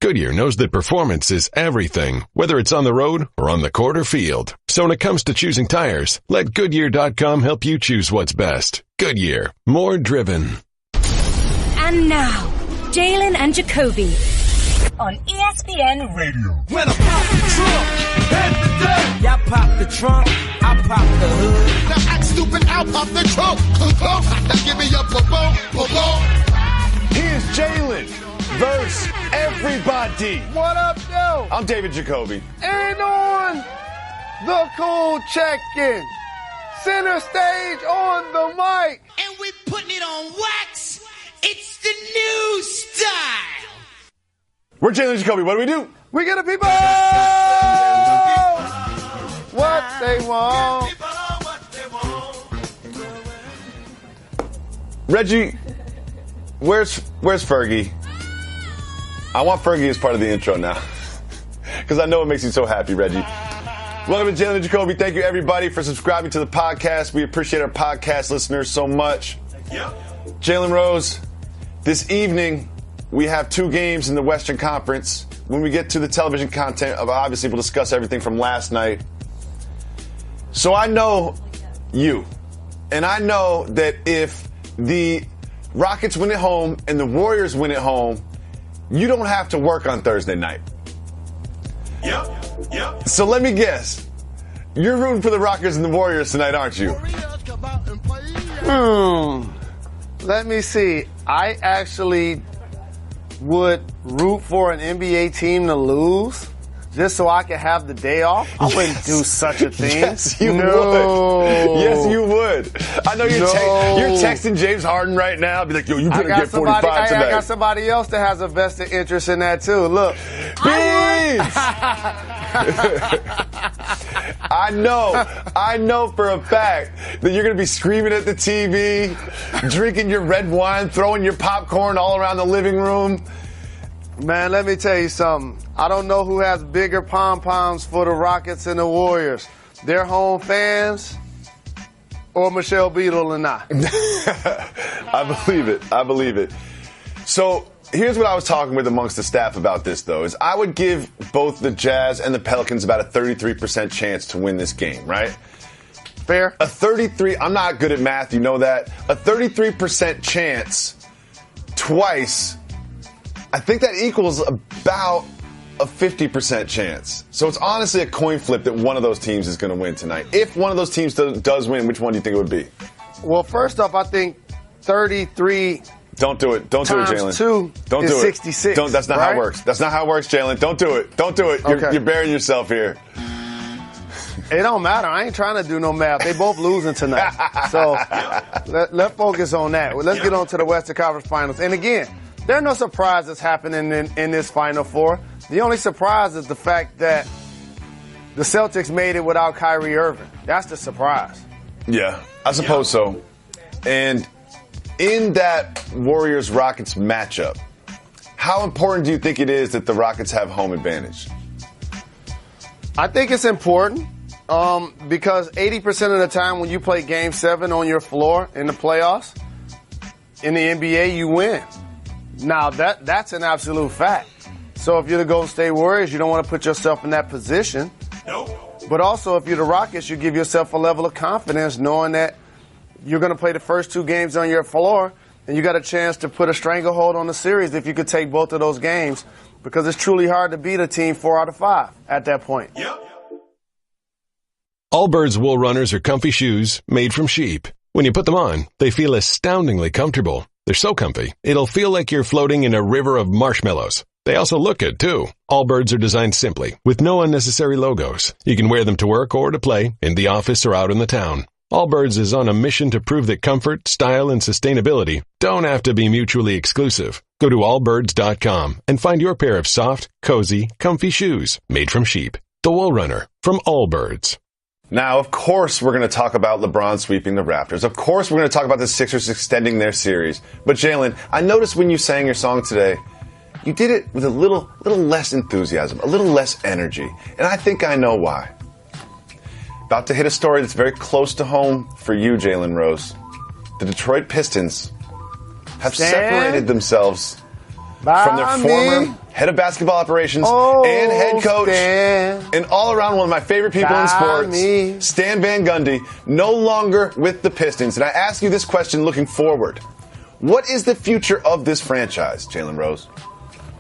Goodyear knows that performance is everything, whether it's on the road or on the court or field. So when it comes to choosing tires, let Goodyear.com help you choose what's best. Goodyear, more driven. And now, Jalen and Jacoby on ESPN Radio. When I pop the trunk, head the deck. Y'all pop the trunk, I pop the hood. Now act stupid, I'll pop the trunk. Now give me your boom. Here's Jalen versus everybody. What up, yo? I'm David Jacoby. And on the cool check-in, center stage on the mic. And we putting it on wax. It's the new style. We're Jalen and Jacoby. What do? We get the people what they want. Reggie, where's Fergie? I want Fergie as part of the intro now. Because I know it makes you so happy, Reggie. Welcome to Jalen and Jacoby. Thank you, everybody, for subscribing to the podcast. We appreciate our podcast listeners so much. Jalen Rose, this evening, we have 2 games in the Western Conference. When we get to the television content, obviously we'll discuss everything from last night. So I know you. And I know that if the Rockets win at home and the Warriors win at home, you don't have to work on Thursday night. Yep. So let me guess. You're rooting for the Rockets and the Warriors tonight, aren't you? Let me see. I actually would root for an NBA team to lose just so I could have the day off. I wouldn't do such a thing. Yes, you would. Yes, you would. I know you're texting James Harden right now. Be like, yo, you better get 45 tonight. I got somebody else that has a vested interest in that too. Look. Beans! I know for a fact that you're going to be screaming at the TV, drinking your red wine, throwing your popcorn all around the living room. Man, let me tell you something. I don't know who has bigger pom-poms for the Rockets and the Warriors. Their home fans or Michelle Beadle and I. I believe it. So here's what I was talking with amongst the staff about this, though, is I would give both the Jazz and the Pelicans about a 33% chance to win this game, right? Fair. I'm not good at math, you know that. A 33% chance twice, I think that equals about a 50% chance. So it's honestly a coin flip that one of those teams is going to win tonight. If one of those teams does win, which one do you think it would be? Well, first off, I think 33 Don't do it. Don't do it, Jalen. times 2 Don't is do it. 66. That's not how it works. That's not how it works, Jalen. Don't do it. Don't do it. You're burying yourself here. It don't matter. I ain't trying to do no math. They both losing tonight. So let's focus on that. Let's get on to the Western Conference Finals. And again, there are no surprises happening in this Final Four. The only surprise is the fact that the Celtics made it without Kyrie Irving. That's the surprise. Yeah, I suppose so. And in that Warriors-Rockets matchup, how important do you think it is that the Rockets have home advantage? I think it's important because 80% of the time when you play Game 7 on your floor in the playoffs, in the NBA, you win. Now, that's an absolute fact. So if you're the Golden State Warriors, you don't want to put yourself in that position. Nope. But also, if you're the Rockets, you give yourself a level of confidence knowing that you're going to play the first 2 games on your floor, and you got a chance to put a stranglehold on the series if you could take both of those games, because it's truly hard to beat a team 4 out of 5 at that point. Yep. Allbirds wool runners are comfy shoes made from sheep. When you put them on, they feel astoundingly comfortable. They're so comfy, it'll feel like you're floating in a river of marshmallows. They also look good, too. Allbirds are designed simply, with no unnecessary logos. You can wear them to work or to play, in the office or out in the town. Allbirds is on a mission to prove that comfort, style, and sustainability don't have to be mutually exclusive. Go to allbirds.com and find your pair of soft, cozy, comfy shoes made from sheep. The Wool Runner from Allbirds. Now, of course, we're going to talk about LeBron sweeping the Raptors. Of course, we're going to talk about the Sixers extending their series. But, Jalen, I noticed when you sang your song today, you did it with a little less enthusiasm, a little less energy. And I think I know why. About to hit a story that's very close to home for you, Jalen Rose. The Detroit Pistons have separated themselves from their former head of basketball operations and head coach and all around one of my favorite people in sports, Stan Van Gundy, no longer with the Pistons. And I ask you this question looking forward. What is the future of this franchise, Jalen Rose?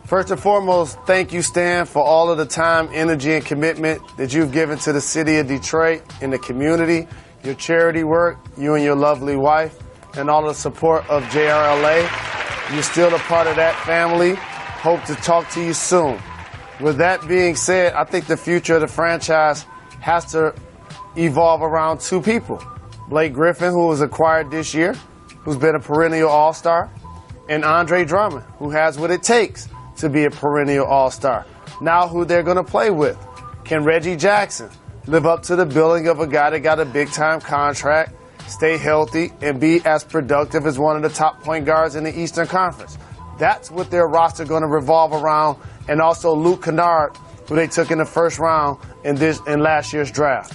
First and foremost, thank you, Stan, for all of the time, energy, and commitment that you've given to the city of Detroit and the community, your charity work, you and your lovely wife, and all the support of JRLA. You're still a part of that family. Hope to talk to you soon. With that being said, I think the future of the franchise has to evolve around two people. Blake Griffin, who was acquired this year, who's been a perennial all-star, and Andre Drummond, who has what it takes to be a perennial all-star. Now who they're going to play with. Can Reggie Jackson live up to the billing of a guy that got a big-time contract, stay healthy, and be as productive as one of the top point guards in the Eastern Conference? That's what their roster going to revolve around, and also Luke Kennard, who they took in the first round in last year's draft.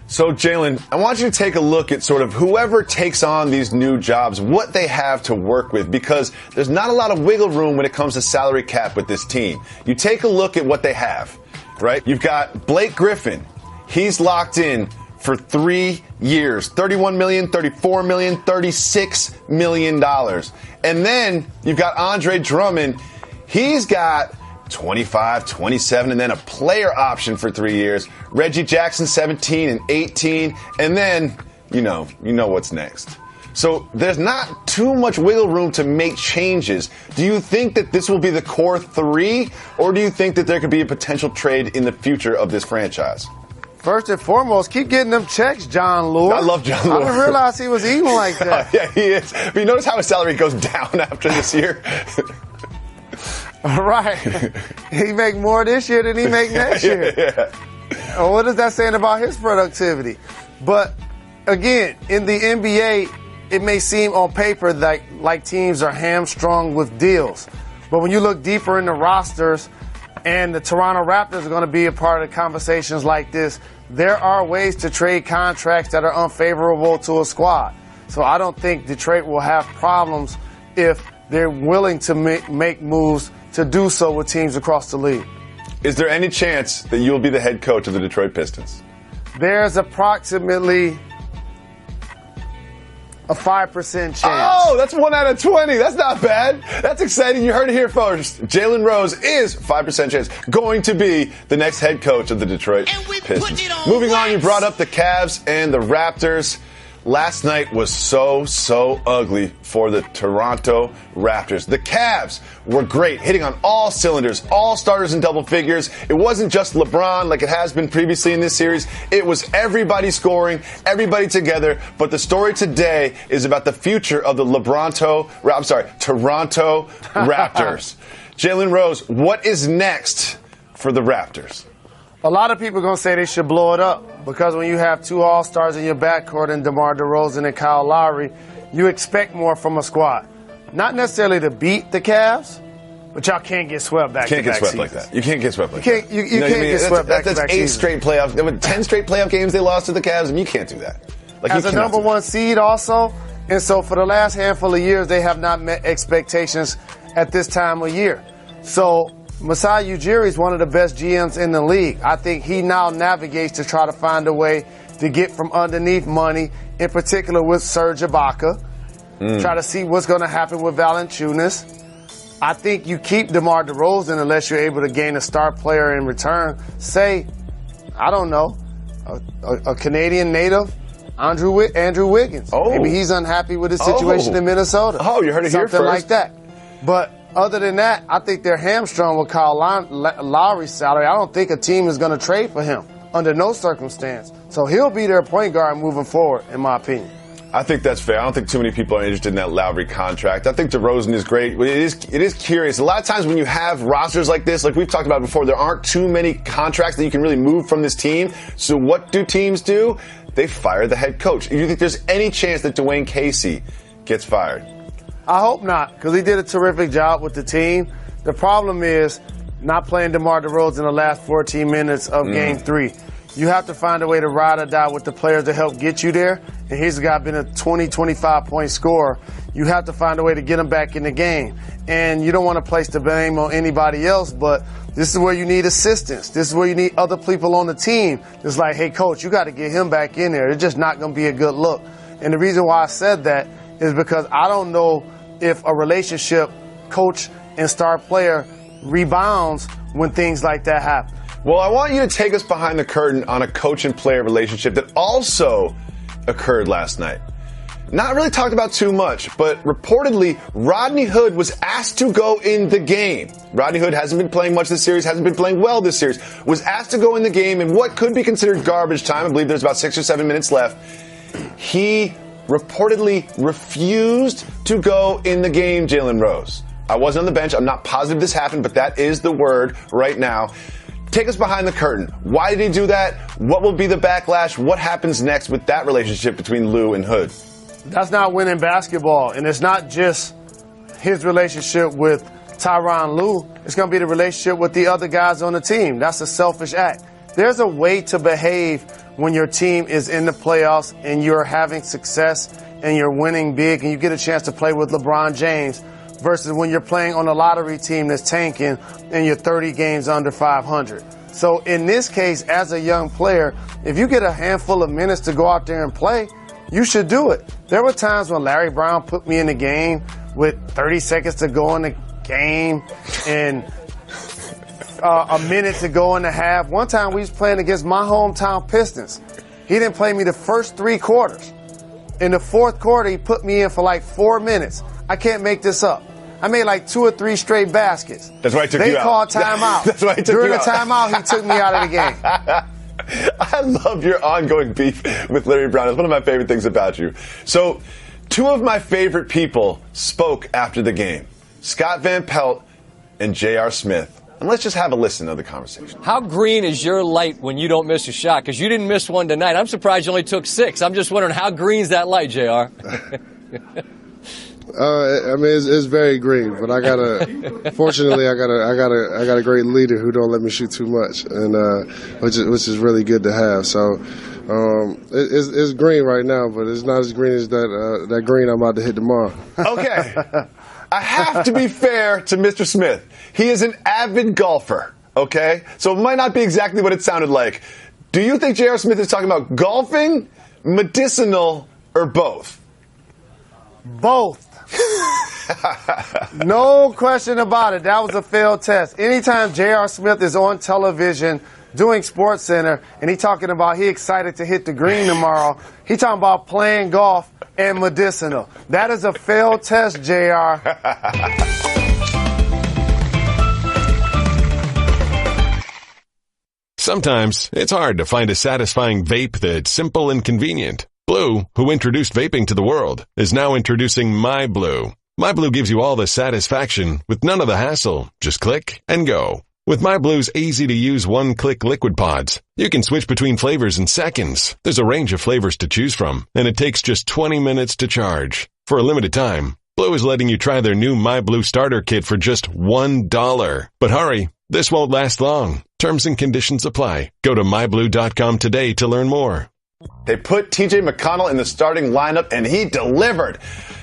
So, Jalen, I want you to take a look at sort of whoever takes on these new jobs, what they have to work with, because there's not a lot of wiggle room when it comes to salary cap with this team. You take a look at what they have, right? You've got Blake Griffin. He's locked in for 3 years, $31 million, $34 million, $36 million. And then you've got Andre Drummond. He's got 25, 27, and then a player option for 3 years. Reggie Jackson, 17 and 18. And then, you know what's next. So there's not too much wiggle room to make changes. Do you think that this will be the core three, or do you think that there could be a potential trade in the future of this franchise? First and foremost, keep getting them checks, John Lure. I love John Lure. I didn't realize he was eating like that. Yeah, he is. But you notice how his salary goes down after this year? Right. He make more this year than he make next year. Yeah. What is that saying about his productivity? But again, in the NBA, it may seem on paper like teams are hamstrung with deals. But when you look deeper in the rosters, and the Toronto Raptors are going to be a part of conversations like this, there are ways to trade contracts that are unfavorable to a squad. So I don't think Detroit will have problems if they're willing to make moves to do so with teams across the league. Is there any chance that you'll be the head coach of the Detroit Pistons? There's approximately a 5% chance. Oh, that's 1 out of 20. That's not bad. That's exciting. You heard it here first. Jalen Rose is 5% chance going to be the next head coach of the Detroit Pistons. Moving on, you brought up the Cavs and the Raptors. Last night was so ugly for the Toronto Raptors. The Cavs were great, hitting on all cylinders, all starters in double figures. It wasn't just LeBron like it has been previously in this series. It was everybody scoring, everybody together. But the story today is about the future of the Toronto Raptors. Jalen Rose, what is next for the Raptors? A lot of people are going to say they should blow it up because when you have two All-Stars in your backcourt and DeMar DeRozan and Kyle Lowry, you expect more from a squad. Not necessarily to beat the Cavs, but y'all can't get swept back-to-back seasons. Can't get swept like that. You can't get swept like that. You can't get swept back-to-back That's 8 straight playoffs. There were 10 straight playoff games they lost to the Cavs, and you can't do that. As a number one seed also, and so for the last handful of years, they have not met expectations at this time of year. So Masai Ujiri is one of the best GMs in the league. I think he now navigates to try to find a way to get from underneath money, in particular with Serge Ibaka. Try to see what's going to happen with Valanciunas. I think you keep DeMar DeRozan unless you're able to gain a star player in return. Say, I don't know, a Canadian native, Andrew Wiggins. Oh. Maybe he's unhappy with his situation in Minnesota. Oh, you heard it here first. Something like that. But other than that, I think they're hamstrung with Kyle Lowry's salary. I don't think a team is going to trade for him under no circumstance. So he'll be their point guard moving forward, in my opinion. I think that's fair. I don't think too many people are interested in that Lowry contract. I think DeRozan is great. It is curious. A lot of times when you have rosters like this, like we've talked about before, there aren't too many contracts that you can really move from this team. So what do teams do? They fire the head coach. Do you think there's any chance that Dwayne Casey gets fired? I hope not, because he did a terrific job with the team. The problem is not playing DeMar DeRozan in the last 14 minutes of Game 3. you have to find a way to ride or die with the players to help get you there. And here's a guy been a 20, 25-point scorer. You have to find a way to get him back in the game. And you don't want to place the blame on anybody else, but this is where you need assistance. This is where you need other people on the team. It's like, hey, coach, you got to get him back in there. It's just not going to be a good look. And the reason why I said that is because I don't know if a relationship, coach and star player, rebounds when things like that happen. Well, I want you to take us behind the curtain on a coach and player relationship that also occurred last night. Not really talked about too much, but reportedly, Rodney Hood was asked to go in the game. Rodney Hood hasn't been playing much this series, hasn't been playing well this series, was asked to go in the game in what could be considered garbage time. I believe there's about 6 or 7 minutes left. He reportedly refused to go in the game, Jalen Rose. I wasn't on the bench. I'm not positive this happened, but that is the word right now. Take us behind the curtain. Why did he do that? What will be the backlash? What happens next with that relationship between Lou and Hood? That's not winning basketball. And it's not just his relationship with Tyronn Lue. It's going to be the relationship with the other guys on the team. That's a selfish act. There's a way to behave when your team is in the playoffs and you're having success and you're winning big and you get a chance to play with LeBron James versus when you're playing on a lottery team that's tanking and you're 30 games under 500. So in this case, as a young player, if you get a handful of minutes to go out there and play, you should do it. There were times when Larry Brown put me in the game with 30 seconds to go in the game and a minute to go in the half. One time we was playing against my hometown Pistons. He didn't play me the first 3 quarters. In the fourth quarter, he put me in for like 4 minutes. I can't make this up. I made like 2 or 3 straight baskets. That's why he took you out. They called timeout. That's why he took During you the out. timeout, he took me out of the game. I love your ongoing beef with Larry Brown. It's one of my favorite things about you. So, 2 of my favorite people spoke after the game. Scott Van Pelt and J.R. Smith. And let's just have a listen to the conversation. How green is your light when you don't miss a shot? Because you didn't miss one tonight. I'm surprised you only took 6. I'm just wondering, how green's that light, JR? I mean, it's very green, but fortunately, I got a great leader who don't let me shoot too much, and which is really good to have. So it's green right now, but it's not as green as that green I'm about to hit tomorrow. Okay, I have to be fair to Mr. Smith. He is an avid golfer. Okay, so it might not be exactly what it sounded like. Do you think J.R. Smith is talking about golfing, medicinal, or both? Both. No question about it. That was a failed test. Anytime J.R. Smith is on television doing Sports Center and he talking about he excited to hit the green tomorrow, he talking about playing golf and medicinal. That is a failed test, J.R. Sometimes it's hard to find a satisfying vape that's simple and convenient. Blue, who introduced vaping to the world, is now introducing My Blue. My Blue gives you all the satisfaction with none of the hassle. Just click and go. With My Blue's easy-to-use one-click liquid pods, you can switch between flavors in seconds. There's a range of flavors to choose from, and it takes just 20 minutes to charge. For a limited time, Blue is letting you try their new My Blue starter kit for just $1. But hurry, this won't last long. Terms and conditions apply. Go to myblue.com today to learn more. They put T.J. McConnell in the starting lineup, and he delivered.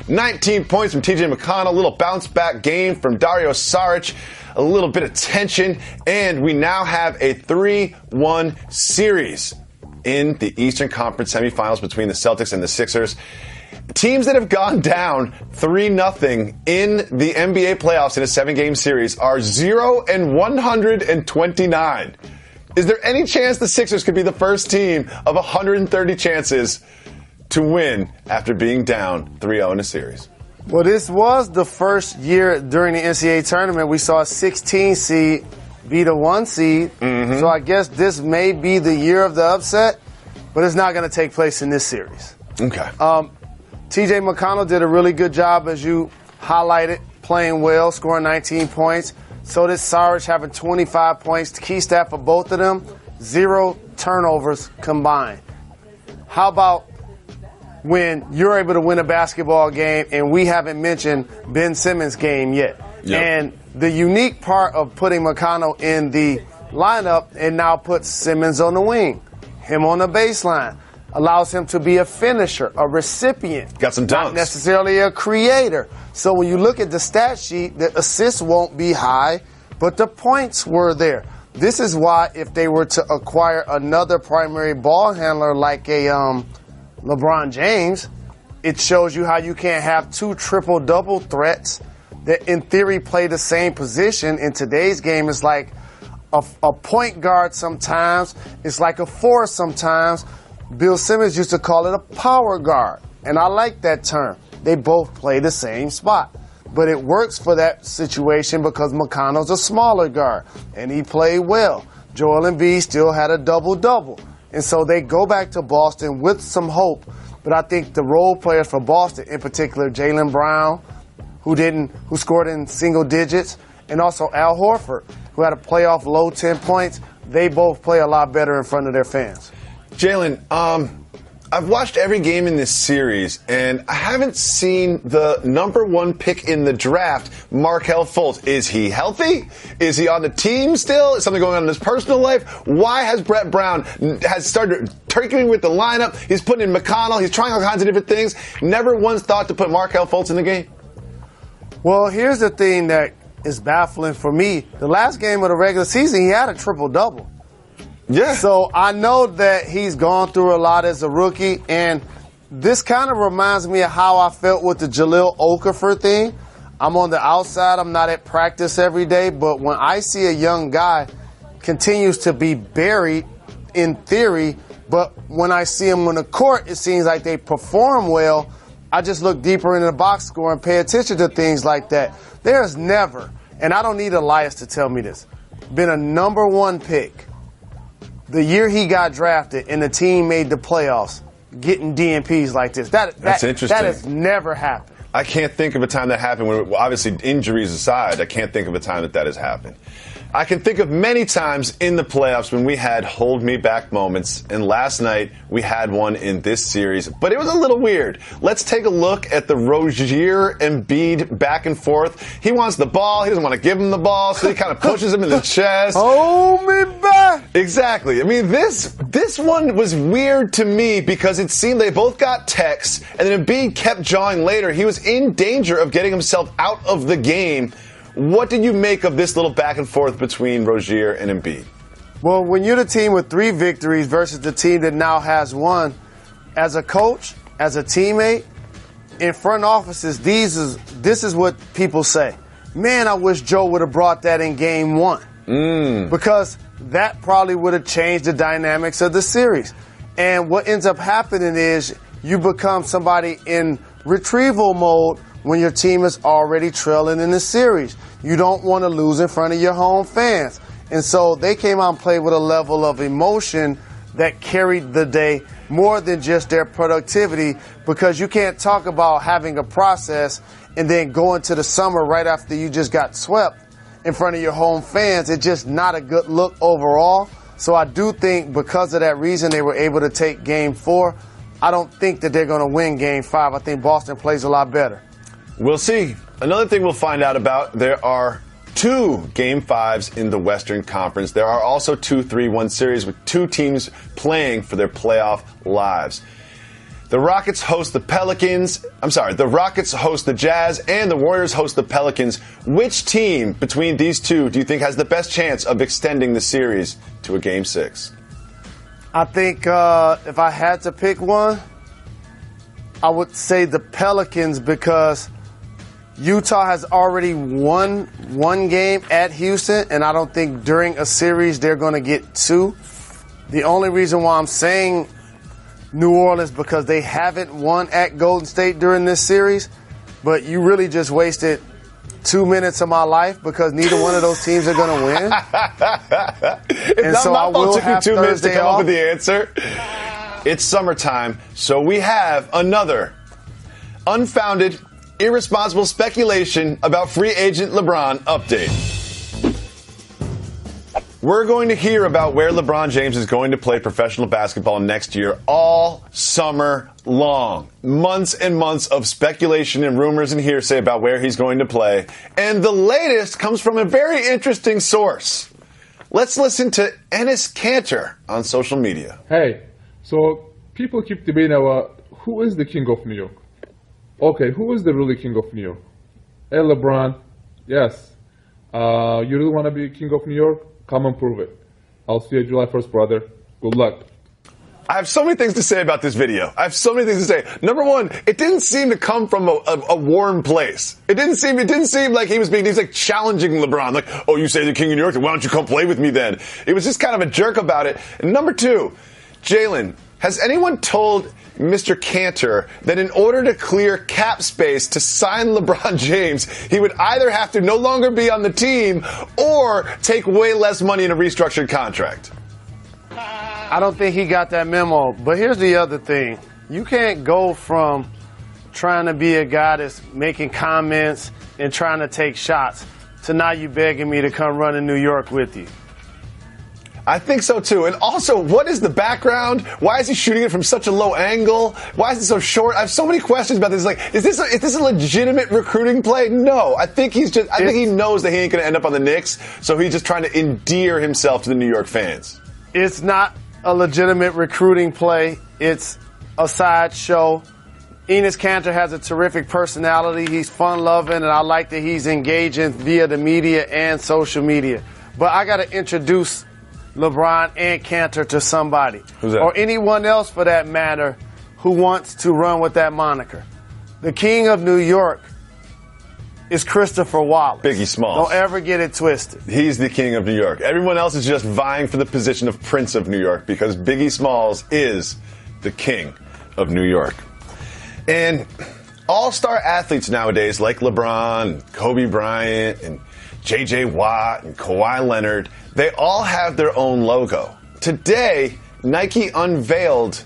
19 points from T.J. McConnell, a little bounce-back game from Dario Saric, a little bit of tension, and we now have a 3-1 series in the Eastern Conference semifinals between the Celtics and the Sixers. Teams that have gone down 3-0 in the NBA playoffs in a 7-game series are 0-129. Is there any chance the Sixers could be the first team of 130 chances to win after being down 3-0 in a series? Well, this was the first year during the NCAA tournament we saw a 16 seed beat a 1 seed. Mm-hmm. So I guess this may be the year of the upset, but it's not going to take place in this series. Okay. T.J. McConnell did a really good job, as you highlighted, playing well, scoring 19 points. So did Saric, having 25 points. The key stat for both of them, 0 turnovers combined. How about when you're able to win a basketball game, and we haven't mentioned Ben Simmons' game yet? Yep. And the unique part of putting McConnell in the lineup and now puts Simmons on the wing. him on the baseline. Allows him to be a finisher, a recipient. Got some dunks. Not necessarily a creator. So when you look at the stat sheet, the assists won't be high, but the points were there. This is why if they were to acquire another primary ball handler like a LeBron James, it shows you how you can't have two triple-double threats that in theory play the same position. In today's game, it's like a point guard sometimes. It's like a four sometimes. Bill Simmons used to call it a power guard, and I like that term. They both play the same spot. But it works for that situation because McConnell's a smaller guard, and he played well. Joel Embiid still had a double-double. And so they go back to Boston with some hope. But I think the role players for Boston, in particular Jaylen Brown, who scored in single digits, and also Al Horford, who had a playoff low 10 points, they both play a lot better in front of their fans. Jalen, I've watched every game in this series, and I haven't seen the number one pick in the draft, Markelle Fultz. Is he healthy? Is he on the team still? Is something going on in his personal life? Why has Brett Brown started tinkering with the lineup? He's putting in McConnell. He's trying all kinds of different things. Never once thought to put Markelle Fultz in the game? Well, here's the thing that is baffling for me. The last game of the regular season, he had a triple-double. Yeah. So I know that he's gone through a lot as a rookie, and this kind of reminds me of how I felt with the Jahlil Okafor thing. I'm on the outside. I'm not at practice every day, but when I see a young guy continues to be buried in theory, but when I see him on the court, it seems like they perform well. I just look deeper into the box score and pay attention to things like that. There's never, and I don't need Elias to tell me this, been a number one pick the year he got drafted and the team made the playoffs getting DNPs like this. That's interesting. That has never happened. I can't think of a time that happened. Obviously, injuries aside, I can't think of a time that has happened. I can think of many times in the playoffs when we had hold me back moments, and last night we had one in this series, but it was a little weird. Let's take a look at the Rozier and Embiid back and forth. He wants the ball, he doesn't want to give him the ball, so he kind of pushes him in the chest. Hold me back! Exactly. I mean, this one was weird to me because it seemed they both got texts, and then Embiid kept jawing later. He was in danger of getting himself out of the game. What did you make of this little back and forth between Rozier and Embiid? Well, when you're the team with 3 victories versus the team that now has 1, as a coach, as a teammate, in front offices, this is what people say. Man, I wish Joe would have brought that in game 1. Because that probably would have changed the dynamics of the series. And what ends up happening is you become somebody in retrieval mode when your team is already trailing in the series. You don't want to lose in front of your home fans. And so they came out and played with a level of emotion that carried the day more than just their productivity, because you can't talk about having a process and then go into the summer right after you just got swept in front of your home fans. It's just not a good look overall. So I do think because of that reason they were able to take Game 4. I don't think that they're going to win Game 5. I think Boston plays a lot better. We'll see. Another thing we'll find out about, there are 2 Game 5s in the Western Conference. There are also 2 3-1 series with 2 teams playing for their playoff lives. The Rockets host the Jazz, and the Warriors host the Pelicans. Which team between these 2 do you think has the best chance of extending the series to a Game 6? I think if I had to pick one, I would say the Pelicans, because Utah has already won 1 game at Houston, and I don't think during a series they're going to get 2. The only reason why I'm saying New Orleans because they haven't won at Golden State during this series, but you really just wasted 2 minutes of my life because neither one of those teams are going to win. And so I will took you 2 minutes to come up with the answer. It's summertime, so we have another unfounded, irresponsible speculation about free agent LeBron update. We're going to hear about where LeBron James is going to play professional basketball next year all summer long. Months and months of speculation and rumors and hearsay about where he's going to play. And the latest comes from a very interesting source. Let's listen to Enes Kanter on social media. Hey, so people keep debating about who is the king of New York. Okay, who is the really king of New York? Hey, LeBron, yes. You really want to be king of New York? Come and prove it. I'll see you July 1st, brother. Good luck. I have so many things to say about this video. I have so many things to say. Number one, it didn't seem to come from a warm place. It didn't seem like he was like challenging LeBron. Like, oh, you say the king of New York, then why don't you come play with me then? It was just kind of a jerk about it. And number two, Jalen, has anyone told Mr. Kanter that in order to clear cap space to sign LeBron James, he would either have to no longer be on the team or take way less money in a restructured contract? I don't think he got that memo. But here's the other thing. You can't go from trying to be a guy that's making comments and trying to take shots to now you begging me to come run in New York with you. I think so too. And also, what is the background? Why is he shooting it from such a low angle? Why is it so short? I have so many questions about this. Like, is this a legitimate recruiting play? No. I think I think he knows that he ain't going to end up on the Knicks, so he's just trying to endear himself to the New York fans. It's not a legitimate recruiting play. It's a sideshow. Enes Kanter has a terrific personality. He's fun-loving, and I like that he's engaging via the media and social media. But I got to introduce LeBron and Kanter to somebody. Who's that? Or anyone else, for that matter, who wants to run with that moniker. The king of New York is Christopher Wallace. Biggie Smalls. Don't ever get it twisted. He's the king of New York. Everyone else is just vying for the position of Prince of New York because Biggie Smalls is the king of New York. And all-star athletes nowadays like LeBron, Kobe Bryant, and J.J. Watt, and Kawhi Leonard, they all have their own logo. Today, Nike unveiled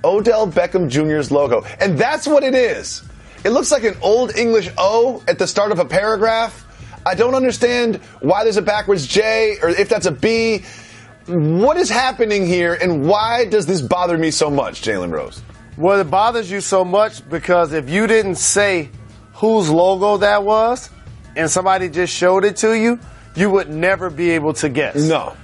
Odell Beckham Jr.'s logo. And that's what it is. It looks like an old English O at the start of a paragraph. I don't understand why there's a backwards J or if that's a B. What is happening here and why does this bother me so much, Jalen Rose? Well, it bothers you so much because if you didn't say whose logo that was and somebody just showed it to you, you would never be able to guess. No.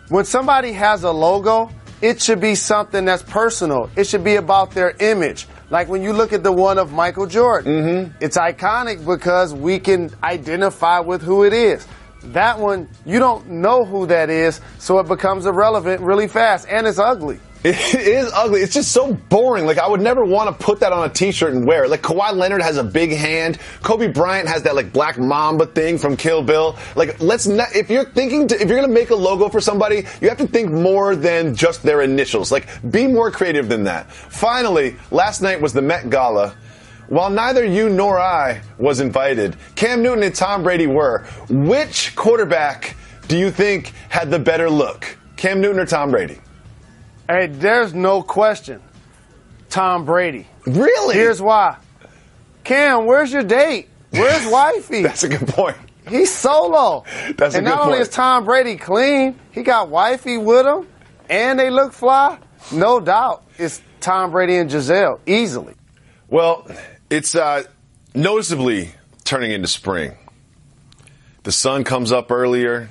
When somebody has a logo, it should be something that's personal. It should be about their image. Like when you look at the one of Michael Jordan, It's iconic because we can identify with who it is. That one, you don't know who that is, so it becomes irrelevant really fast, and it's ugly. It is ugly. It's just so boring. Like, I would never want to put that on a t-shirt and wear it. Like, Kawhi Leonard has a big hand. Kobe Bryant has that, like, Black Mamba thing from Kill Bill. Like, let's not, if you're going to make a logo for somebody, you have to think more than just their initials. Like, be more creative than that. Finally, last night was the Met Gala. While neither you nor I was invited, Cam Newton and Tom Brady were. Which quarterback do you think had the better look? Cam Newton or Tom Brady? Hey, there's no question. Tom Brady. Really? Here's why. Cam, where's your date? Where's wifey? That's a good point. He's solo. That's a and good not only point. is Tom Brady clean, he got wifey with him, and they look fly. No doubt, it's Tom Brady and Giselle, easily. Well, it's noticeably turning into spring. The sun comes up earlier.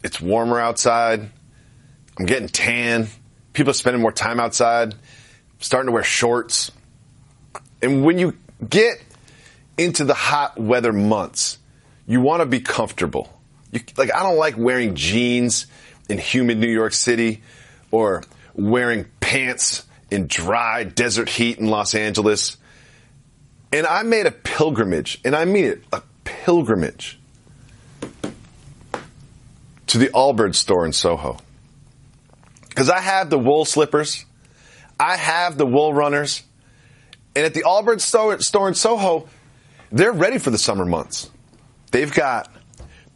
It's warmer outside. I'm getting tan. People are spending more time outside, starting to wear shorts. And when you get into the hot weather months, you want to be comfortable. I don't like wearing jeans in humid New York City or wearing pants in dry desert heat in Los Angeles. And I made a pilgrimage, and I mean it, a pilgrimage, to the Allbirds store in Soho. Because I have the wool slippers, I have the wool runners, and at the Allbirds store in Soho, they're ready for the summer months. They've got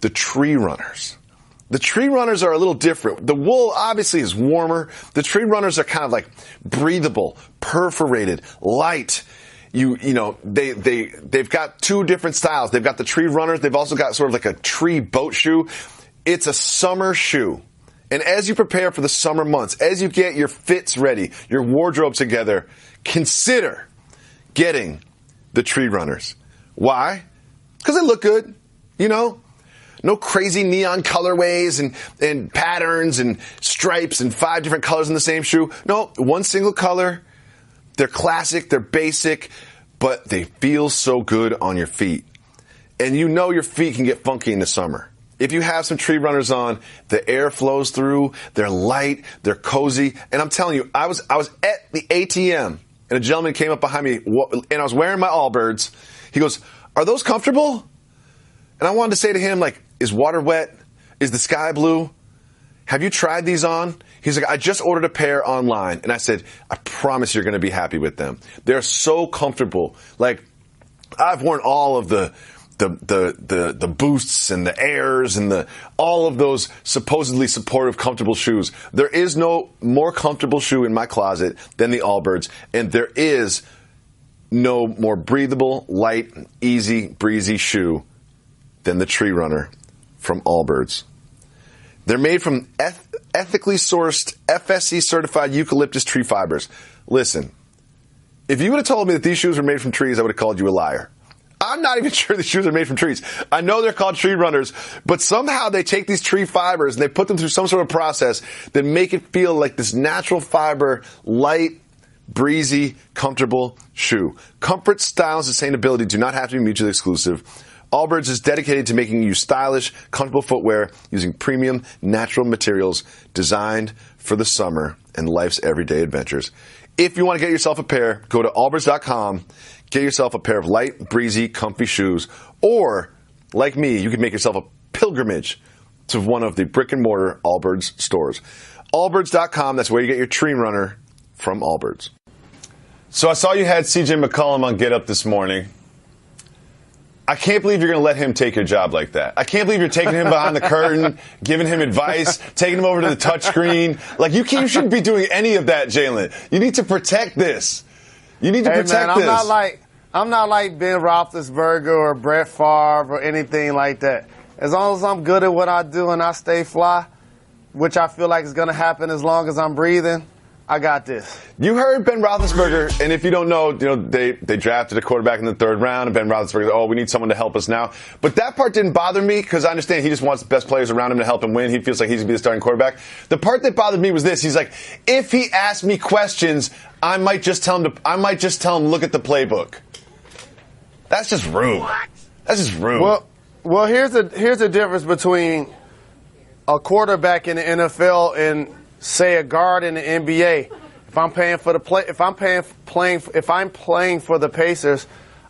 the tree runners. The tree runners are a little different. The wool obviously is warmer. The tree runners are kind of like breathable, perforated, light. They've got two different styles. They've got the tree runners. They've also got sort of like a tree boat shoe. It's a summer shoe. And as you prepare for the summer months, as you get your fits ready, your wardrobe together, consider getting the tree runners. Why? Because they look good, No crazy neon colorways and patterns and stripes and 5 different colors in the same shoe. No, one single color. They're classic, they're basic, but they feel so good on your feet. And you know your feet can get funky in the summer. If you have some tree runners on, the air flows through, they're light, they're cozy. And I'm telling you, I was at the ATM, and a gentleman came up behind me, and I was wearing my Allbirds. He goes, "Are those comfortable?" And I wanted to say to him, like, is water wet? Is the sky blue? Have you tried these on? He's like, I just ordered a pair online. And I said, I promise you're going to be happy with them. They're so comfortable. Like, I've worn all of the boosts and the airs and all of those supposedly supportive, comfortable shoes. There is no more comfortable shoe in my closet than the Allbirds. And there is no more breathable, light, easy, breezy shoe than the Tree Runner from Allbirds. They're made from ethically sourced, FSC certified eucalyptus tree fibers. Listen, if you would have told me that these shoes were made from trees, I would have called you a liar. I'm not even sure these shoes are made from trees. I know they're called Tree Runners, but somehow they take these tree fibers and they put them through some sort of process that make it feel like this natural fiber, light, breezy, comfortable shoe. Comfort, style, and sustainability do not have to be mutually exclusive. Allbirds is dedicated to making you stylish, comfortable footwear using premium, natural materials designed for the summer and life's everyday adventures. If you want to get yourself a pair, go to allbirds.com, get yourself a pair of light, breezy, comfy shoes, or, like me, you can make yourself a pilgrimage to one of the brick-and-mortar Allbirds stores. Allbirds.com, that's where you get your Tree Runner from Allbirds. So I saw you had CJ McCollum on Get Up this morning. I can't believe you're going to let him take your job like that. I can't believe you're taking him behind the curtain, giving him advice, taking him over to the touchscreen. Like, you shouldn't be doing any of that, Jalen. You need to protect this. You need to protect this. I'm not like Ben Roethlisberger or Brett Favre or anything like that. As long as I'm good at what I do and I stay fly, which I feel like is going to happen as long as I'm breathing, I got this. You heard Ben Roethlisberger, and if you don't know, they drafted a quarterback in the 3rd round, and Ben Roethlisberger, we need someone to help us now. But that part didn't bother me, because I understand he just wants the best players around him to help him win. He feels like he's going to be the starting quarterback. The part that bothered me was this. He's like, if he asked me questions, I might just tell him look at the playbook. That's just rude. That's just rude. Well, here's the difference between a quarterback in the NFL and, say, a guard in the NBA. If I'm playing for the Pacers,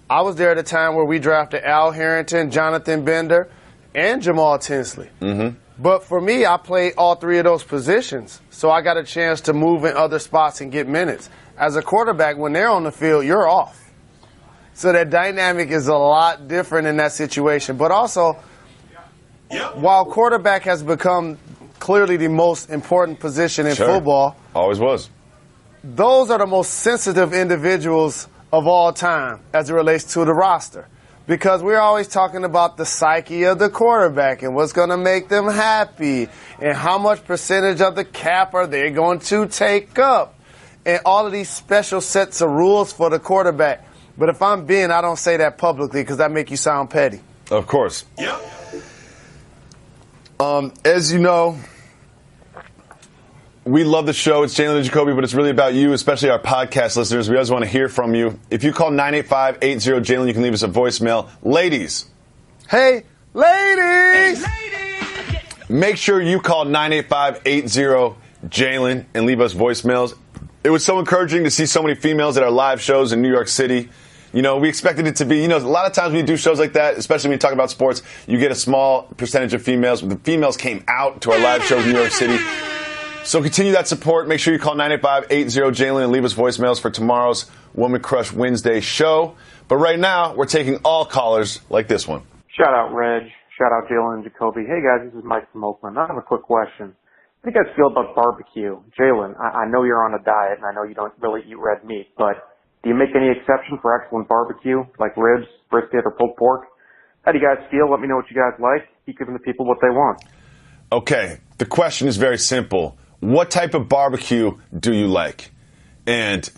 I was there at a time where we drafted Al Harrington, Jonathan Bender, and Jamal Tinsley. Mm-hmm. But for me, I played all 3 of those positions, so I got a chance to move in other spots and get minutes. As a quarterback, when they're on the field, you're off. So that dynamic is a lot different in that situation. But also, while quarterback has become clearly the most important position in football. Always was. Those are the most sensitive individuals of all time as it relates to the roster. Because we're always talking about the psyche of the quarterback and what's going to make them happy and how much percentage of the cap are they going to take up and all of these special sets of rules for the quarterback. But if I'm Ben, I don't say that publicly because that make you sound petty. Of course. Yep. As you know, we love the show. It's Jalen and Jacoby, but it's really about you, especially our podcast listeners. We always want to hear from you. If you call 985-80-JALEN, you can leave us a voicemail. Ladies. Hey, ladies! Make sure you call 985-80-JALEN and leave us voicemails. It was so encouraging to see so many females at our live shows in New York City. We expected it to be, a lot of times when you do shows like that, especially when you talk about sports, you get a small percentage of females. The females came out to our live shows in New York City. So continue that support. Make sure you call 985-80-JALEN and leave us voicemails for tomorrow's Woman Crush Wednesday show. But right now, we're taking all callers like this one. Shout out, Reg. Shout out, Jalen and Jacoby. Hey, guys, this is Mike from Oakland. I have a quick question. How do you guys feel about barbecue? Jalen, I know you're on a diet, and I know you don't really eat red meat, but do you make any exception for excellent barbecue, like ribs, brisket, or pulled pork? How do you guys feel? Let me know what you guys like. Keep giving the people what they want. Okay, the question is very simple. What type of barbecue do you like? And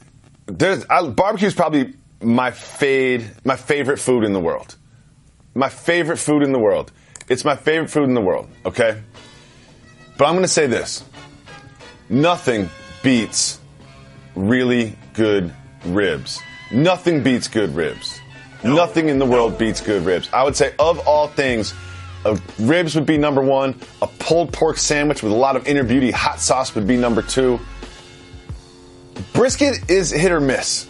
barbecue is probably my favorite food in the world. My favorite food in the world. It's my favorite food in the world, okay? But I'm going to say this. Nothing beats really good ribs. Nothing beats good ribs. Nothing in the world beats good ribs. I would say of all things, ribs would be number one. A pulled pork sandwich with a lot of inner beauty hot sauce would be number two. Brisket is hit or miss.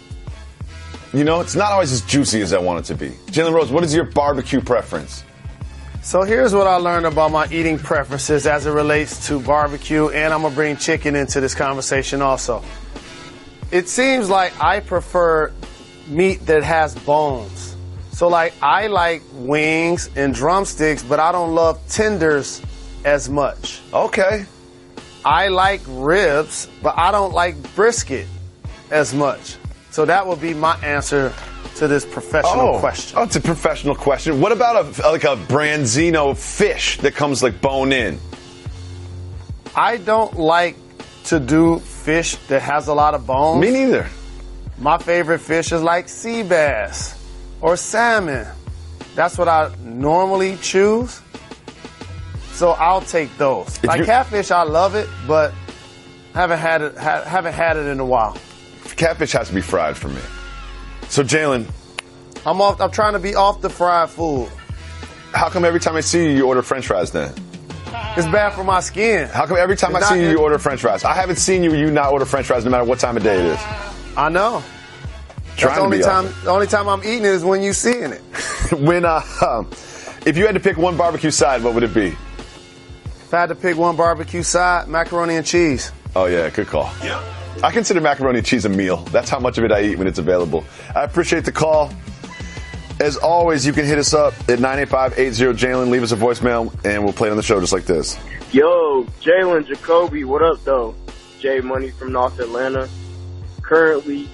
You know, it's not always as juicy as I want it to be. Jalen Rose, what is your barbecue preference? So here's what I learned about my eating preferences as it relates to barbecue, and I'm going to bring chicken into this conversation also. It seems like I prefer meat that has bones. So like I like wings and drumsticks, but I don't love tenders as much. Okay. I like ribs, but I don't like brisket as much. So that would be my answer to this professional question. Oh, it's a professional question. What about a branzino fish that comes like bone in? I don't like to do fish that has a lot of bones. Me neither. My favorite fish is like sea bass or salmon. That's what I normally choose. So I'll take those. Catfish, I love it, but haven't had it in a while. Catfish has to be fried for me. So Jalen, I'm trying to be off the fried food. How come every time I see you, you order French fries then? It's bad for my skin. How come every time I see you, you order French fries? I haven't seen you not order French fries no matter what time of day it is. I know. That's the only time I'm eating it is when you seeing it. If you had to pick one barbecue side, what would it be? If I had to pick one barbecue side, macaroni and cheese. Oh yeah, good call. Yeah. I consider macaroni and cheese a meal. That's how much of it I eat when it's available. I appreciate the call. As always, you can hit us up at 985-80-JALEN. Leave us a voicemail, and we'll play it on the show just like this. Yo, Jalen Jacoby, what up, though? Jay Money from North Atlanta. Currently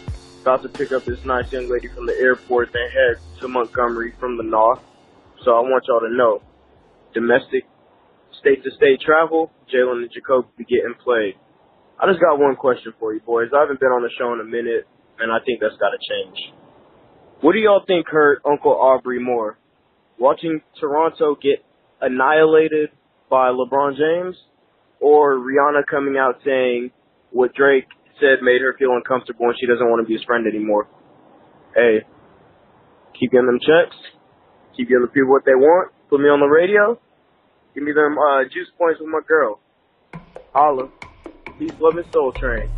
about to pick up this nice young lady from the airport and head to Montgomery from the north. So I want y'all to know, domestic, state-to-state travel, Jalen and Jacoby getting played. I just got one question for you, boys. I haven't been on the show in a minute, and I think that's got to change. What do y'all think hurt Uncle Aubrey more? Watching Toronto get annihilated by LeBron James, or Rihanna coming out saying what Drake said made her feel uncomfortable and she doesn't want to be his friend anymore? Hey, keep getting them checks. Keep giving the people what they want. Put me on the radio. Give me them juice points with my girl. Holla. Peace, Love, and Soul Train.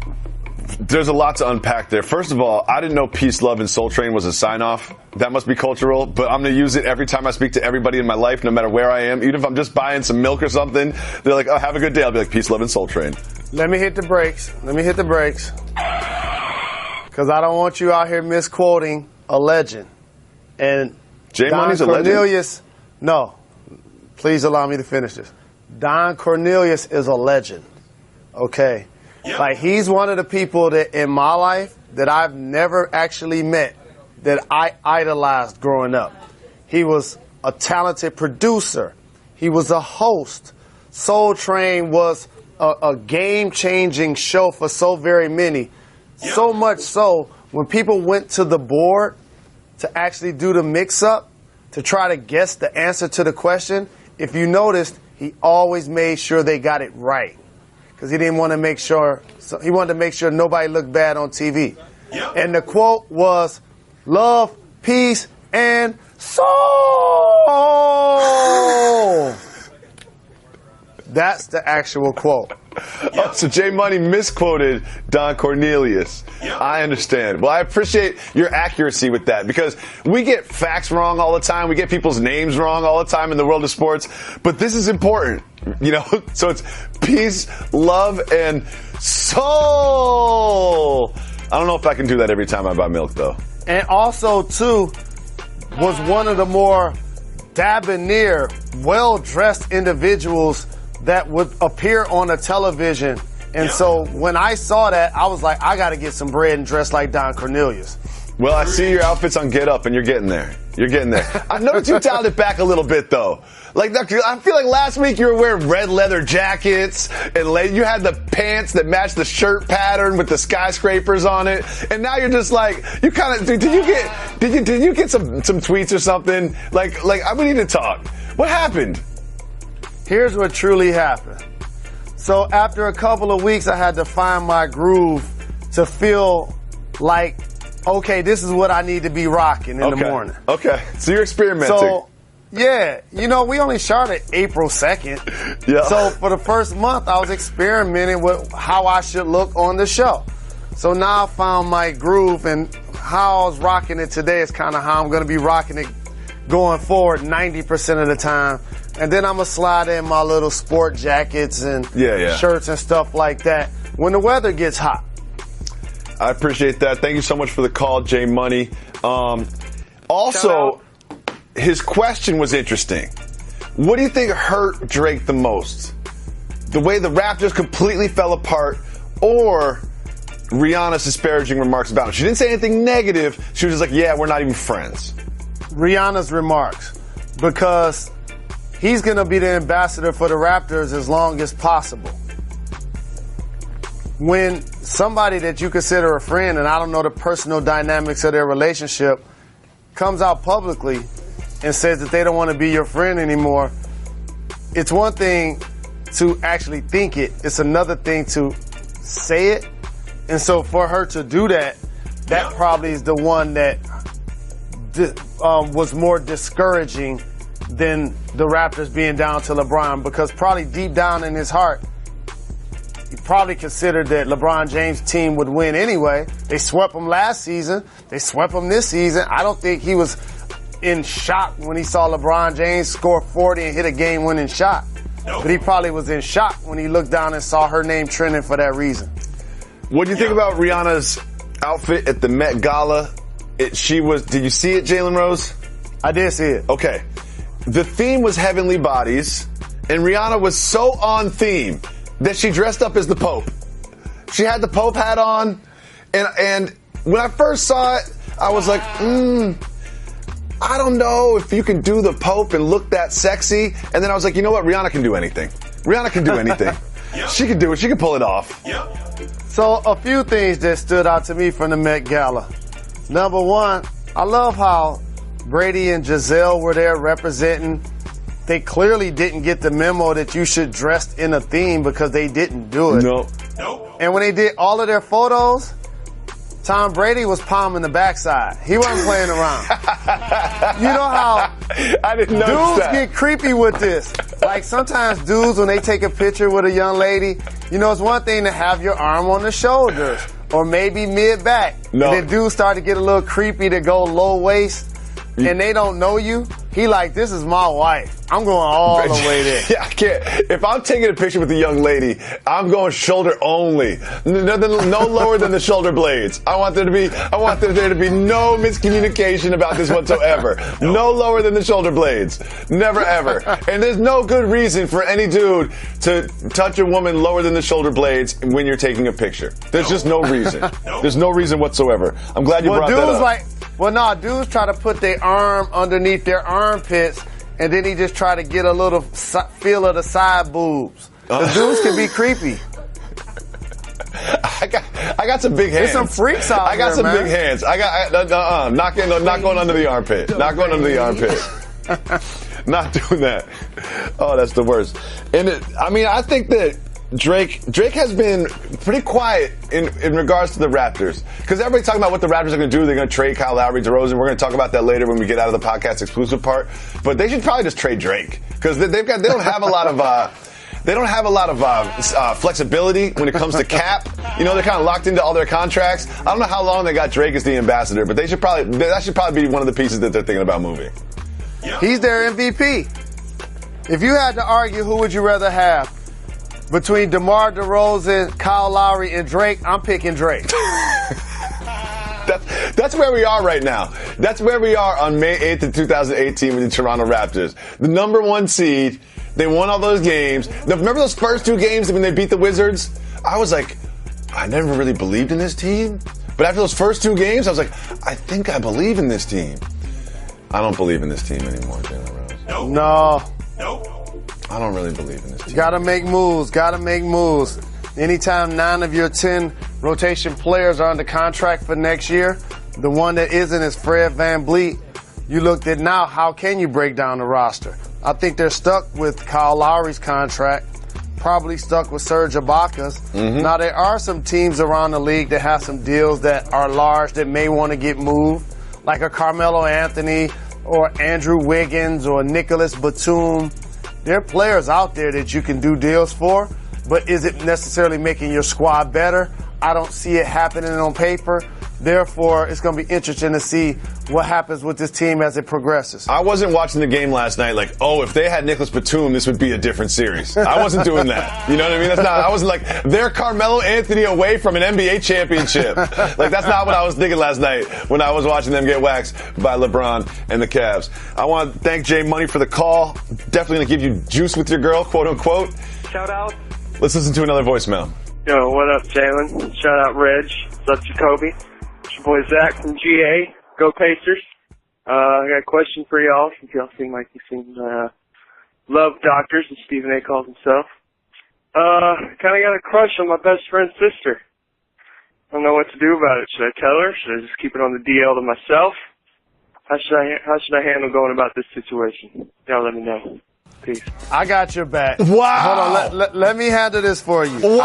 There's a lot to unpack there. First of all, I didn't know Peace, Love, and Soul Train was a sign-off. That must be cultural, but I'm going to use it every time I speak to everybody in my life, no matter where I am. Even if I'm just buying some milk or something, they're like, oh, have a good day. I'll be like, Peace, Love, and Soul Train. Let me hit the brakes. Because I don't want you out here misquoting a legend. And J Money's a legend? Cornelius, no. Please allow me to finish this. Don Cornelius is a legend. Okay. Yep. Like, he's one of the people that in my life that I've never actually met that I idolized growing up. He was a talented producer. He was a host. Soul Train was a game-changing show for so very many. Yep. So much so, when people went to the board to actually do the mix-up, to try to guess the answer to the question, if you noticed, he always made sure they got it right. Because he didn't want to make sure, he wanted to make sure nobody looked bad on TV. Yep. And the quote was, love, peace, and soul. That's the actual quote. Yep. Oh, so J Money misquoted Don Cornelius. Yep. I understand. Well, I appreciate your accuracy with that, because we get facts wrong all the time. We get people's names wrong all the time in the world of sports. But this is important, you know? So it's peace, love, and soul. I don't know if I can do that every time I buy milk, though. And also, too, was one of the more debonair, well-dressed individuals that would appear on a television. And so when I saw that, I was like, I got to get some bread and dress like Don Cornelius. Well, I see your outfits on Get Up, and you're getting there. You're getting there. I noticed you dialed it back a little bit, though. Like, I feel like last week you were wearing red leather jackets, and you had the pants that matched the shirt pattern with the skyscrapers on it. And now you're just like, you kind of, did you get some tweets or something? Like, we need to talk. What happened? Here's what truly happened. So after a couple of weeks, I had to find my groove to feel like, okay, this is what I need to be rocking in the morning. Okay, so you're experimenting. So, yeah, we only started April 2nd. Yeah. So for the first month, I was experimenting with how I should look on the show. So now I found my groove, and how I was rocking it today is kind of how I'm going to be rocking it going forward 90% of the time. And then I'm going to slide in my little sport jackets and shirts and stuff like that when the weather gets hot. I appreciate that. Thank you so much for the call, Jay Money. Also, his question was interesting. What do you think hurt Drake the most? The way the Raptors completely fell apart, or Rihanna's disparaging remarks about him? She didn't say anything negative. She was just like, yeah, we're not even friends. Rihanna's remarks, because he's going to be the ambassador for the Raptors as long as possible. When somebody that you consider a friend, and I don't know the personal dynamics of their relationship, comes out publicly and says that they don't want to be your friend anymore, it's one thing to actually think it. It's another thing to say it. And so for her to do that, that probably is the one that was more discouraging than the Raptors being down to LeBron, because probably deep down in his heart, he probably considered that LeBron James' team would win anyway. They swept him last season. They swept him this season. I don't think he was in shock when he saw LeBron James score 40 and hit a game-winning shot. No. But he probably was in shock when he looked down and saw her name trending for that reason. What do you think about Rihanna's outfit at the Met Gala? Did you see it, Jalen Rose? I did see it. Okay. The theme was heavenly bodies, and Rihanna was so on theme that she dressed up as the Pope. She had the Pope hat on, and when I first saw it, I was like, I don't know if you can do the Pope and look that sexy. And then I was like, you know what? Rihanna can do anything. Rihanna can do anything. She can do it. She can pull it off. So a few things that stood out to me from the Met Gala. Number one, I love how Brady and Giselle were there representing. They clearly didn't get the memo that you should dress in a theme, because they didn't do it. No. And when they did all of their photos, Tom Brady was palming the backside. He wasn't playing around. You know how I didn't notice dudes that. get creepy with this. Like sometimes dudes, when they take a picture with a young lady, it's one thing to have your arm on the shoulders or maybe mid-back. No. And then dudes start to get a little creepy to go low waist, and they don't know you. He like, this is my wife. I'm going all the way there. Yeah, I can't. If I'm taking a picture with a young lady, I'm going shoulder only. No lower than the shoulder blades. I want there to be no miscommunication about this whatsoever. No lower than the shoulder blades. Never ever. And there's no good reason for any dude to touch a woman lower than the shoulder blades when you're taking a picture. There's just no reason. There's no reason whatsoever. I'm glad you brought that up. Dudes try to put their arm underneath their armpits, and then he just try to get a little feel of the side boobs. The dudes can be creepy. I got some big hands. There's some freaks out there, I got some man. big hands. Not going under the armpit. Not going under the armpit. Not doing that. Oh, that's the worst. And I think that Drake has been pretty quiet in regards to the Raptors, because everybody's talking about what the Raptors are going to do. They're going to trade Kyle Lowry, DeRozan. We're going to talk about that later when we get out of the podcast exclusive part. But they should probably just trade Drake, because they don't have a lot of flexibility when it comes to cap. They're kind of locked into all their contracts. I don't know how long they got Drake as the ambassador, but that should probably be one of the pieces that they're thinking about moving. He's their MVP. If you had to argue, who would you rather have between DeMar DeRozan, Kyle Lowry, and Drake? I'm picking Drake. That's where we are right now. That's where we are on May 8th of 2018 with the Toronto Raptors. The number one seed. They won all those games. Remember those first two games when they beat the Wizards? I was like, I never really believed in this team. But after those first two games, I was like, I think I believe in this team. I don't believe in this team anymore, Jalen Rose. No. I don't really believe in this team. Gotta make moves. Anytime 9 of your 10 rotation players are under contract for next year, the one that isn't is Fred VanVleet. You looked at now, how can you break down the roster? I think they're stuck with Kyle Lowry's contract, probably stuck with Serge Ibaka's. Mm-hmm. Now, there are some teams around the league that have some deals that are large that may want to get moved, like a Carmelo Anthony or Andrew Wiggins or Nicholas Batum. There are players out there that you can do deals for, but is it necessarily making your squad better? I don't see it happening on paper. Therefore, it's going to be interesting to see what happens with this team as it progresses. I wasn't watching the game last night like, oh, if they had Nicholas Batum, this would be a different series. I wasn't doing that. You know what I mean? I wasn't like, they're Carmelo Anthony away from an NBA championship. Like, that's not what I was thinking last night when I was watching them get waxed by LeBron and the Cavs. I want to thank Jay Money for the call. Definitely going to give you juice with your girl, quote unquote. Shout out. Let's listen to another voicemail. Yo, what up, Jalen? Shout out, Reg. What's up, Jacoby? It's your boy Zach from GA. Go Pacers. I got a question for y'all, since y'all seem like you love doctors, as Stephen A. calls himself. Kind of got a crush on my best friend's sister. I don't know what to do about it. Should I tell her? Should I just keep it on the DL to myself? How should I handle going about this situation? Y'all let me know. Peace. I got your back. Wow. Hold on. Let me handle this for you. Wow.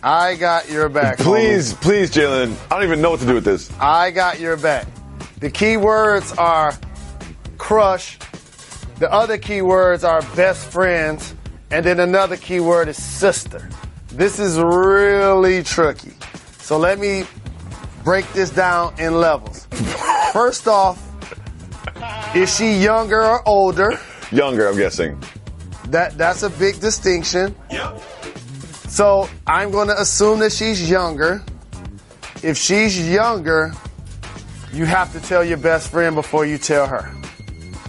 I got your back. Please, Jalen. I don't even know what to do with this. I got your back. The key words are crush. The other key words are best friends. And then another key word is sister. This is really tricky. So let me break this down in levels. First off, is she younger or older? Younger, I'm guessing. That's a big distinction. Yep. So I'm going to assume that she's younger. If she's younger, you have to tell your best friend before you tell her.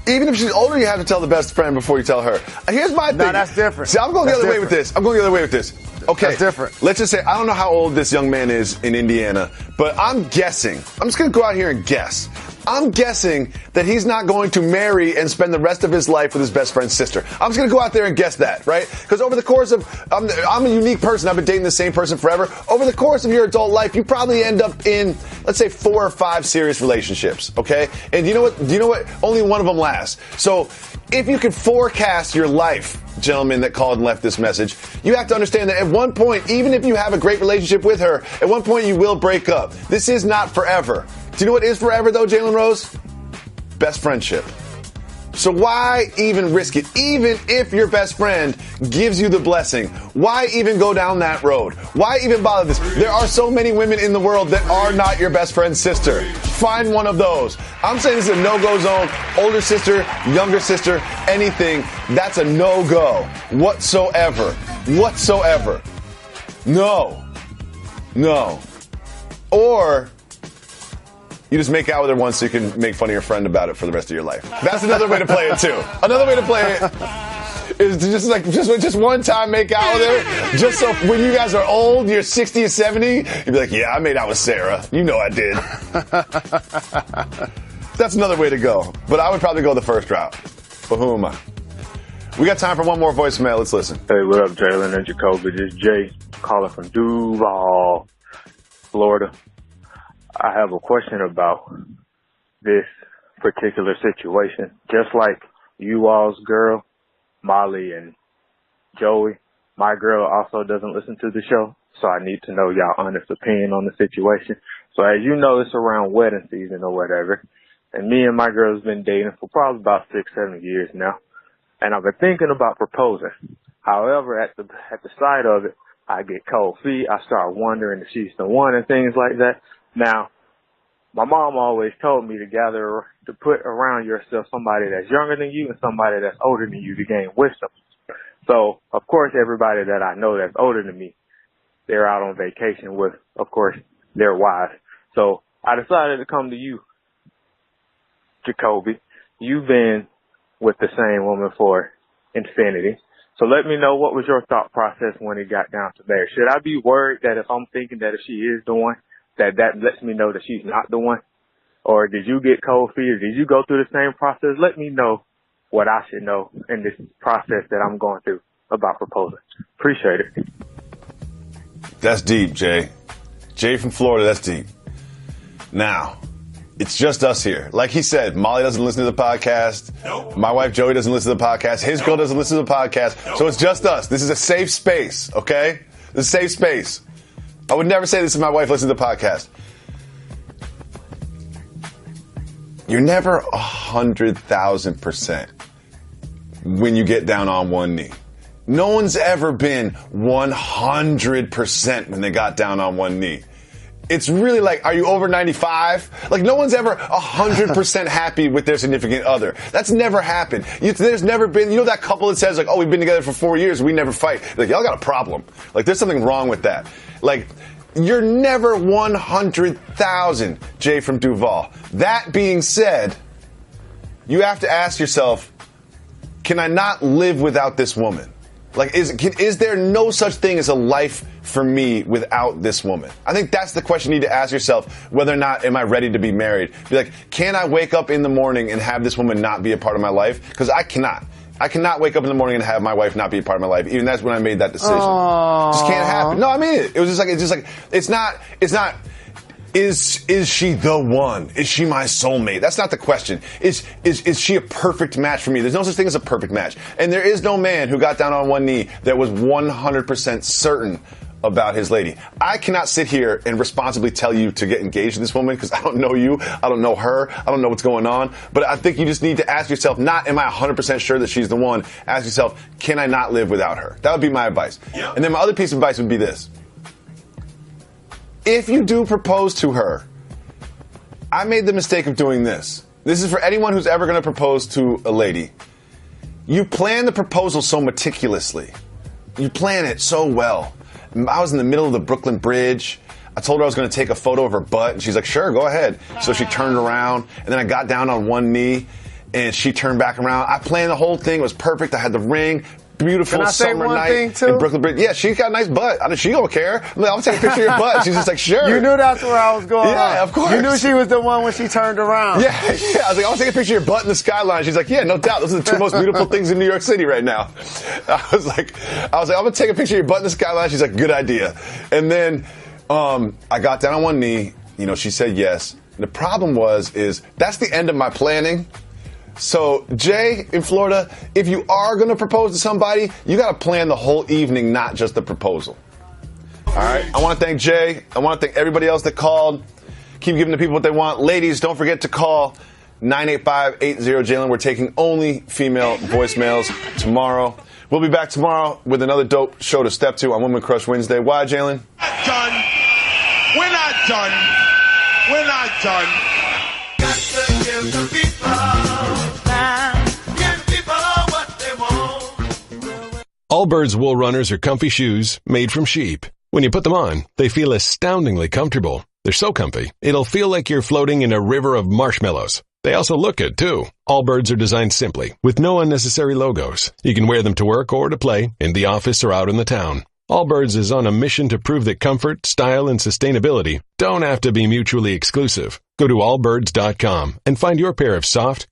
Even if she's older, you have to tell the best friend before you tell her. Here's my thing. No, that's different. See, I'm going the other way with this. Okay. That's different. Let's just say, I don't know how old this young man is in Indiana, but I'm guessing. I'm just going to go out here and guess. I'm guessing that he's not going to marry and spend the rest of his life with his best friend's sister. I'm just going to go out there and guess that, right? Because over the course of, I'm a unique person. I've been dating the same person forever. Over the course of your adult life, you probably end up in, let's say, 4 or 5 serious relationships, okay? And you know what? Only one of them lasts. So if you could forecast your life, gentlemen that called and left this message, you have to understand that at one point, even if you have a great relationship with her, at one point you will break up. This is not forever. Do you know what is forever, though, Jalen Rose? Best friendship. So why even risk it? Even if your best friend gives you the blessing, why even go down that road? Why even bother this? There are so many women in the world that are not your best friend's sister. Find one of those. I'm saying this is a no-go zone. Older sister, younger sister, anything. That's a no-go whatsoever. Whatsoever. No. Or you just make out with her once so you can make fun of your friend about it for the rest of your life. That's another way to play it, too. Another way to play it is to just one time make out with her, just so when you guys are old, you're 60 or 70, you'd be like, yeah, I made out with Sarah. You know I did. That's another way to go. But I would probably go the first route. But who am I? We got time for one more voicemail. Let's listen. Hey, what up, Jalen and Jacoby? This is Jay calling from Duval, Florida. I have a question about this particular situation. Just like you all's girl, Molly and Joey, my girl also doesn't listen to the show, so I need to know y'all honest opinion on the situation. So as you know, it's around wedding season or whatever, and me and my girl's been dating for probably about 6-7 years now, and I've been thinking about proposing. However, at the side of it, I get cold feet. I start wondering if she's the one and things like that. Now, my mom always told me to put around yourself somebody that's younger than you and somebody that's older than you to gain wisdom. So, of course, everybody that I know that's older than me, they're out on vacation with, of course, their wives. So I decided to come to you, Jacoby. You've been with the same woman for infinity. So let me know, what was your thought process when it got down to there? Should I be worried that if I'm thinking that if she is the one, that lets me know that she's not the one? Or did you get cold feet? Or did you go through the same process? Let me know what I should know in this process that I'm going through about proposing. Appreciate it. That's deep, Jay. Jay from Florida, that's deep. Now, It's just us here. Like he said, Molly doesn't listen to the podcast. Nope. My wife Joey doesn't listen to the podcast. His girl doesn't listen to the podcast. Nope. So it's just us. This is a safe space, okay? This is a safe space. I would never say this if my wife listened to the podcast. You're never 100,000% when you get down on one knee. No one's ever been 100% when they got down on one knee. It's really like, are you over 95? Like, no one's ever 100% happy with their significant other. That's never happened. There's never been, you know that couple that says, like, oh, we've been together for 4 years, we never fight. Like, y'all got a problem. Like, there's something wrong with that. Like, you're never 100,000, Jay from Duval. That being said, you have to ask yourself, can I not live without this woman? Like, is there no such thing as a life for me without this woman? I think that's the question you need to ask yourself, whether or not am I ready to be married. Be like, can I wake up in the morning and have this woman not be a part of my life? Because I cannot. I cannot wake up in the morning and have my wife not be a part of my life. Even that's when I made that decision. Just can't happen. No, I mean it. It was just like, it's not, is she the one? Is she my soulmate? That's not the question. Is she a perfect match for me? There's no such thing as a perfect match. And there is no man who got down on one knee that was 100% certain about his lady. I cannot sit here and responsibly tell you to get engaged to this woman because I don't know you. I don't know her. I don't know what's going on. But I think you just need to ask yourself, not am I 100% sure that she's the one? Ask yourself, can I not live without her? That would be my advice. Yep. And then my other piece of advice would be this. If you do propose to her, I made the mistake of doing this. This is for anyone who's ever going to propose to a lady. You plan the proposal so meticulously. You plan it so well. I was in the middle of the Brooklyn Bridge. I told her I was going to take a photo of her butt, and she's like, sure, go ahead. So she turned around, and then I got down on one knee, and she turned back around. I planned the whole thing. It was perfect. I had the ring. Beautiful summer night in Brooklyn Bridge. Yeah, she got a nice butt. She don't care. I'm like, I'll take a picture of your butt. She's just like, sure. You knew that's where I was going. Yeah, of course. You knew she was the one when she turned around. Yeah. I was like, I'll take a picture of your butt in the skyline. She's like, yeah, no doubt. Those are the two most beautiful things in New York City right now. I was like, I'm going to take a picture of your butt in the skyline. She's like, good idea. And then I got down on one knee. You know, she said yes. And the problem is that's the end of my planning. So, Jay, in Florida, if you are going to propose to somebody, you got to plan the whole evening, not just the proposal. All right? I want to thank Jay. I want to thank everybody else that called. Keep giving the people what they want. Ladies, don't forget to call 985-80-JALEN. We're taking only female voicemails tomorrow. We'll be back tomorrow with another dope show to step to on Women Crush Wednesday. Why, Jalen? Done. We're not done. We're not done. Got to give the people. Allbirds wool runners are comfy shoes made from sheep. When you put them on, they feel astoundingly comfortable. They're so comfy, it'll feel like you're floating in a river of marshmallows. They also look good, too. Allbirds are designed simply, with no unnecessary logos. You can wear them to work or to play, in the office or out in the town. Allbirds is on a mission to prove that comfort, style, and sustainability don't have to be mutually exclusive. Go to allbirds.com and find your pair of soft,